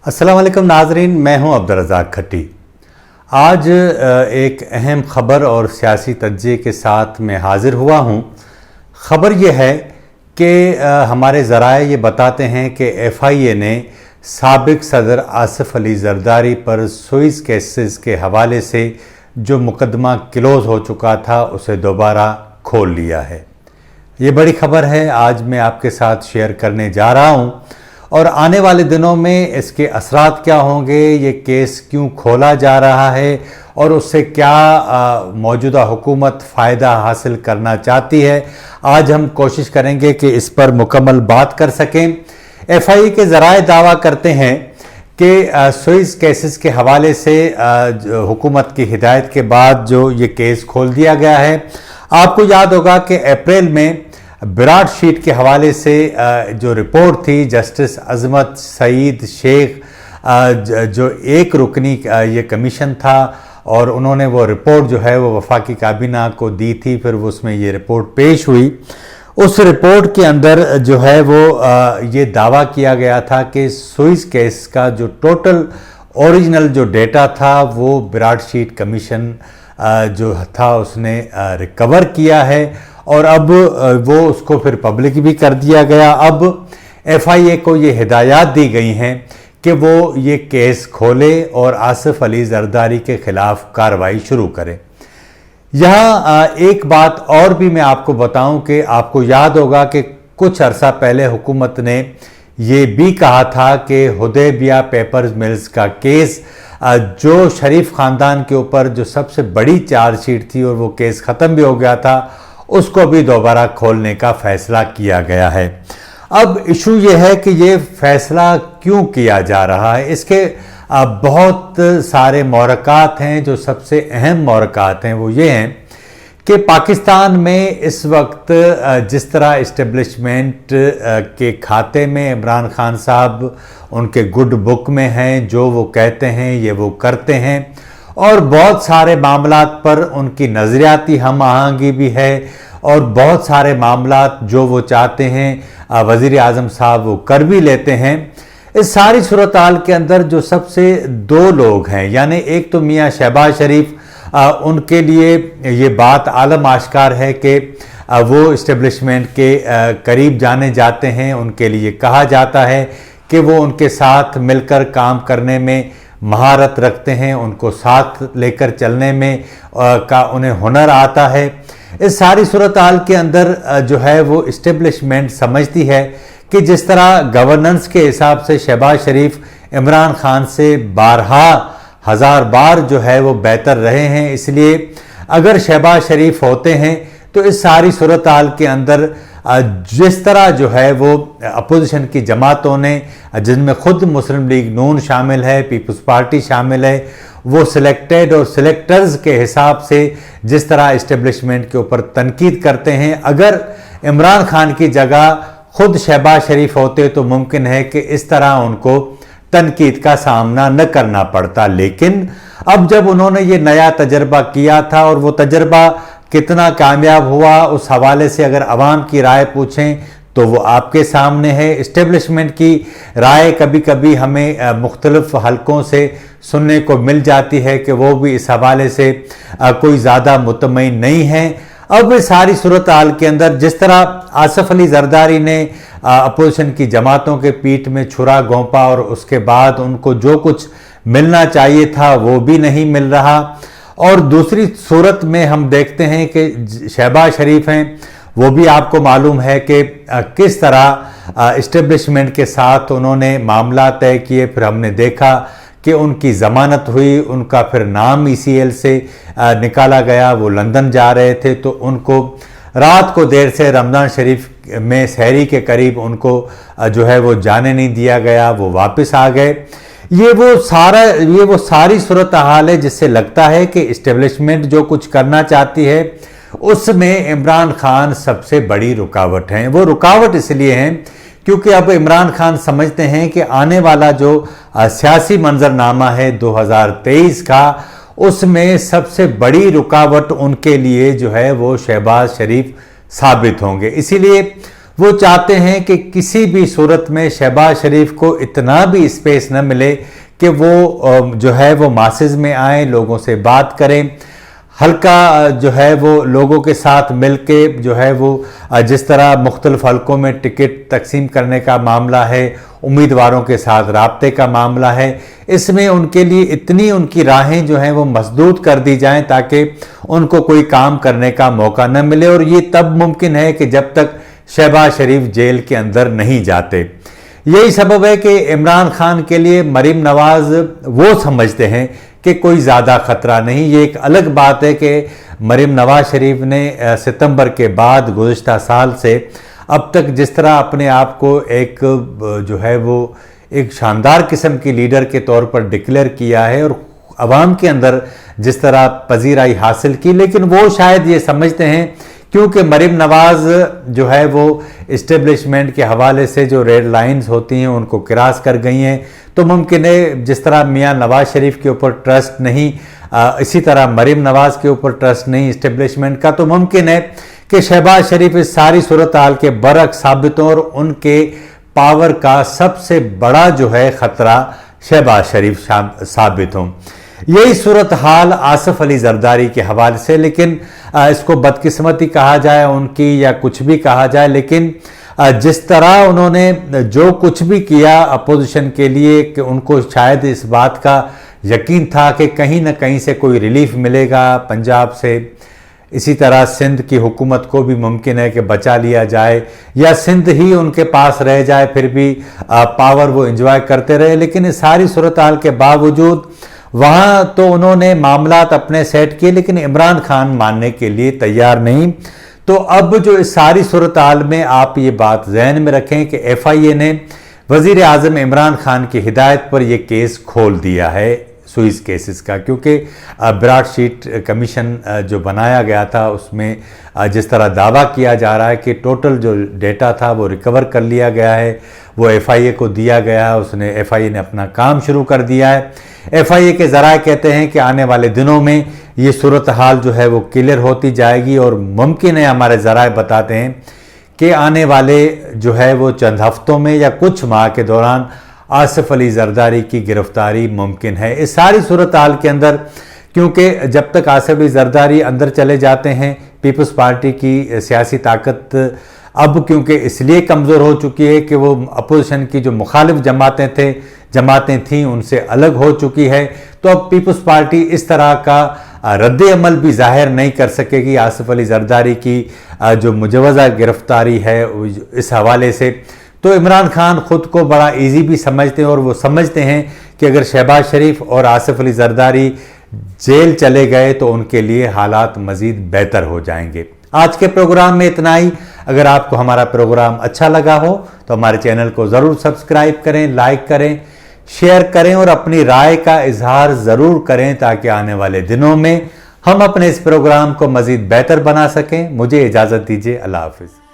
अस्सलाम वालेकुम नाजरीन, मैं हूं अब्दुर्रज़ाक खट्टी। आज एक अहम ख़बर और सियासी तज्ज़िये के साथ मैं हाज़िर हुआ हूं। ख़बर यह है कि हमारे ज़राए ये बताते हैं कि FIA ने साबिक़ सदर आसिफ अली ज़रदारी पर सुइज़ केसेस के हवाले से जो मुकदमा क्लोज़ हो चुका था उसे दोबारा खोल लिया है। ये बड़ी ख़बर है, आज मैं आपके साथ शेयर करने जा रहा हूँ और आने वाले दिनों में इसके असरात क्या होंगे, ये केस क्यों खोला जा रहा है और उससे क्या मौजूदा हुकूमत फ़ायदा हासिल करना चाहती है, आज हम कोशिश करेंगे कि इस पर मुकम्मल बात कर सकें। FIA के ज़राए दावा करते हैं कि सुइज़ केसेस के हवाले से हुकूमत की हिदायत के बाद जो ये केस खोल दिया गया है। आपको याद होगा कि अप्रैल में विराट शीट के हवाले से जो रिपोर्ट थी जस्टिस अजमत सईद शेख, जो एक रुकनी ये कमीशन था और उन्होंने वो रिपोर्ट जो है वो वफाकी काबीना को दी थी, फिर उसमें ये रिपोर्ट पेश हुई। उस रिपोर्ट के अंदर जो है वो ये दावा किया गया था कि सुइज़ केस का जो टोटल ओरिजिनल जो डेटा था वो विराट शीट कमीशन जो था उसने रिकवर किया है और अब वो उसको फिर पब्लिक भी कर दिया गया। अब FIA को ये हिदायत दी गई हैं कि वो ये केस खोले और आसिफ अली ज़रदारी के ख़िलाफ़ कार्रवाई शुरू करे। यहाँ एक बात और भी मैं आपको बताऊं कि आपको याद होगा कि कुछ अरसा पहले हुकूमत ने ये भी कहा था कि हुदैबिया पेपर्स मिल्स का केस, जो शरीफ ख़ानदान के ऊपर जो सबसे बड़ी चार्जशीट थी और वो केस ख़त्म भी हो गया था, उसको भी दोबारा खोलने का फ़ैसला किया गया है। अब इशू ये है कि ये फ़ैसला क्यों किया जा रहा है। इसके बहुत सारे महरक़ात हैं। जो सबसे अहम महरक़ात हैं वो ये हैं कि पाकिस्तान में इस वक्त जिस तरह इस्टेब्लिशमेंट के खाते में इमरान खान साहब उनके गुड बुक में हैं, जो वो कहते हैं ये वो करते हैं और बहुत सारे मामलात पर उनकी नज़रियाती हम आहंगी भी है और बहुत सारे मामलात जो वो चाहते हैं वज़ीर आज़म साहब वो कर भी लेते हैं। इस सारी सूरत-हाल के अंदर जो सबसे दो लोग हैं, यानी एक तो मियाँ शहबाज शरीफ, उनके लिए ये बात आलम आश्कार है कि वो इस्टेब्लिशमेंट के करीब जाने जाते हैं। उनके लिए कहा जाता है कि वो उनके साथ मिलकर काम करने में महारत रखते हैं, उनको साथ लेकर चलने में का उन्हें हुनर आता है। इस सारी सूरत-हाल के अंदर जो है वो इस्टेब्लिशमेंट समझती है कि जिस तरह गवर्नेंस के हिसाब से शहबाज शरीफ इमरान खान से बारहा हज़ार बार जो है वो बेहतर रहे हैं, इसलिए अगर शहबाज शरीफ होते हैं तो इस सारी सूरत-हाल के अंदर जिस तरह जो है वो अपोजिशन की जमातों ने, जिनमें खुद मुस्लिम लीग नून शामिल है, पीपल्स पार्टी शामिल है, वो सिलेक्टेड और सिलेक्टर्स के हिसाब से जिस तरह इस्टेब्लिशमेंट के ऊपर तनकीद करते हैं, अगर इमरान खान की जगह खुद शहबाज शरीफ होते तो मुमकिन है कि इस तरह उनको तनकीद का सामना न करना पड़ता। लेकिन अब जब उन्होंने ये नया तजर्बा किया था और वो तजर्बा कितना कामयाब हुआ, उस हवाले से अगर अवाम की राय पूछें तो वो आपके सामने है। इस्टेब्लिशमेंट की राय कभी कभी हमें मुख्तलिफ हलकों से सुनने को मिल जाती है कि वो भी इस हवाले से कोई ज़्यादा मुतमईन नहीं है। अब सारी सूरत हाल के अंदर जिस तरह आसिफ अली ज़रदारी ने अपोजिशन की जमातों के पीठ में छुरा घोंपा और उसके बाद उनको जो कुछ मिलना चाहिए था वो भी नहीं मिल रहा, और दूसरी सूरत में हम देखते हैं कि शहबाज शरीफ हैं, वो भी आपको मालूम है कि किस तरह इस्टेब्लिशमेंट के साथ उन्होंने मामला तय किए। फिर हमने देखा कि उनकी ज़मानत हुई, उनका फिर नाम ECL से निकाला गया, वो लंदन जा रहे थे तो उनको रात को देर से रमज़ान शरीफ में सहरी के करीब उनको जो है वो जाने नहीं दिया गया, वो वापस आ गए। ये वो सारी सूरत हाल है जिससे लगता है कि इस्टेब्लिशमेंट जो कुछ करना चाहती है उसमें इमरान खान सबसे बड़ी रुकावट है। वो रुकावट इसलिए है क्योंकि अब इमरान खान समझते हैं कि आने वाला जो सियासी मंजरनामा है 2023 का, उसमें सबसे बड़ी रुकावट उनके लिए जो है वो शहबाज शरीफ साबित होंगे। इसीलिए وہ چاہتے ہیں کہ کسی بھی صورت میں شہباز شریف کو اتنا بھی اسپیس نہ ملے کہ وہ جو ہے وہ ماسز میں آئیں، لوگوں سے بات کریں، حلقہ جو ہے وہ لوگوں کے ساتھ مل کے جو ہے وہ جس طرح مختلف حلقوں میں ٹکٹ تقسیم کرنے کا معاملہ ہے، امیدواروں کے ساتھ رابطے کا معاملہ ہے، اس میں ان کے لیے اتنی ان کی راہیں جو ہیں وہ مسدود کر دی جائیں تاکہ ان کو کوئی کام کرنے کا موقع نہ ملے، اور یہ تب ممکن ہے کہ جب تک شہباز شریف جیل کے اندر نہیں جاتے۔ یہی سبب ہے کہ عمران خان کے لیے مریم نواز وہ سمجھتے ہیں کہ کوئی زیادہ خطرہ نہیں۔ یہ ایک الگ بات ہے کہ مریم نواز شریف نے ستمبر کے بعد گزشتہ سال سے اب تک جس طرح اپنے آپ کو ایک جو ہے وہ ایک شاندار قسم کی لیڈر کے طور پر ڈکلیئر کیا ہے اور عوام کے اندر جس طرح پذیرائی حاصل کی، لیکن وہ شاید یہ سمجھتے ہیں کیونکہ مریم نواز جو ہے وہ اسٹیبلشمنٹ کے حوالے سے جو ریڈ لائنز ہوتی ہیں ان کو کراس کر گئی ہیں، تو ممکن ہے جس طرح میاں نواز شریف کے اوپر ٹرسٹ نہیں، اسی طرح مریم نواز کے اوپر ٹرسٹ نہیں اسٹیبلشمنٹ کا، تو ممکن ہے کہ شہباز شریف اس ساری صورتحال کے برعکس ثابت ہوں اور ان کے پاور کا سب سے بڑا جو ہے خطرہ شہباز شریف ثابت ہوں۔ یہی صورتحال آصف علی زرداری کے حوالے سے، لیکن اس کو بدقسمتی کہا جائے ان کی یا کچھ بھی کہا جائے، لیکن جس طرح انہوں نے جو کچھ بھی کیا اپوزیشن کے لیے کہ ان کو شاید اس بات کا یقین تھا کہ کہیں نہ کہیں سے کوئی ریلیف ملے گا پنجاب سے، اسی طرح سندھ کی حکومت کو بھی ممکن ہے کہ بچا لیا جائے یا سندھ ہی ان کے پاس رہ جائے، پھر بھی پاور وہ انجوائے کرتے رہے، لیکن اس ساری صورتحال کے باوجود وہاں تو انہوں نے معاملات اپنے سیٹ کیے لیکن عمران خان ماننے کے لیے تیار نہیں۔ تو اب جو اس ساری صورتحال میں آپ یہ بات ذہن میں رکھیں کہ ایف آئی اے نے وزیر اعظم عمران خان کی ہدایت پر یہ کیس کھول دیا ہے سوئس کیسز کا، کیونکہ براڈ شیٹ کمیشن جو بنایا گیا تھا اس میں جس طرح دعویٰ کیا جا رہا ہے کہ ٹوٹل جو ڈیٹا تھا وہ ریکور کر لیا گیا ہے، وہ ایف آئی اے کو دیا گیا ہے، ایف آئی اے نے اپنا کام شروع کر دیا ہے۔ ایف آئی اے کے ذرائع کہتے ہیں کہ آنے والے دنوں میں یہ صورتحال جو ہے وہ کلیئر ہوتی جائے گی، اور ممکن ہے ہمارے ذرائع بتاتے ہیں کہ آنے والے جو ہے وہ چند ہفتوں میں یا کچھ ماہ کے دوران آصف علی زرداری کی گرفتاری ممکن ہے۔ اس ساری صورتحال کے اندر کیونکہ جب تک آصف علی زرداری اندر چلے جاتے ہیں، پیپلز پارٹی کی سیاسی طاقت اب کیونکہ اس لیے کمزور ہو چکی ہے کہ وہ اپوزیشن کی جو مخالف جماعتیں تھیں ان سے الگ ہو چکی ہے، تو اب پیپلز پارٹی اس طرح کا رد عمل بھی ظاہر نہیں کر سکے گی آصف علی زرداری کی جو مجوزہ گرفتاری ہے اس حوالے سے۔ تو عمران خان خود کو بڑا ایزی بھی سمجھتے ہیں، اور وہ سمجھتے ہیں کہ اگر شہباز شریف اور آصف علی زرداری جیل چلے گئے تو ان کے لیے حالات مزید بہتر ہو جائیں گے۔ آج کے پروگرام میں اتنا ہی۔ اگر آپ کو ہمارا پروگرام اچھا لگا ہو تو ہمارے چینل کو ضرور سبسکرائب کریں، لائک کریں، شیئر کریں اور اپنی رائے کا اظہار ضرور کریں تاکہ آنے والے دنوں میں ہم اپنے اس پروگرام کو مزید بہتر بنا سکیں۔ مجھے اجازت دیجیے، اللہ حافظ۔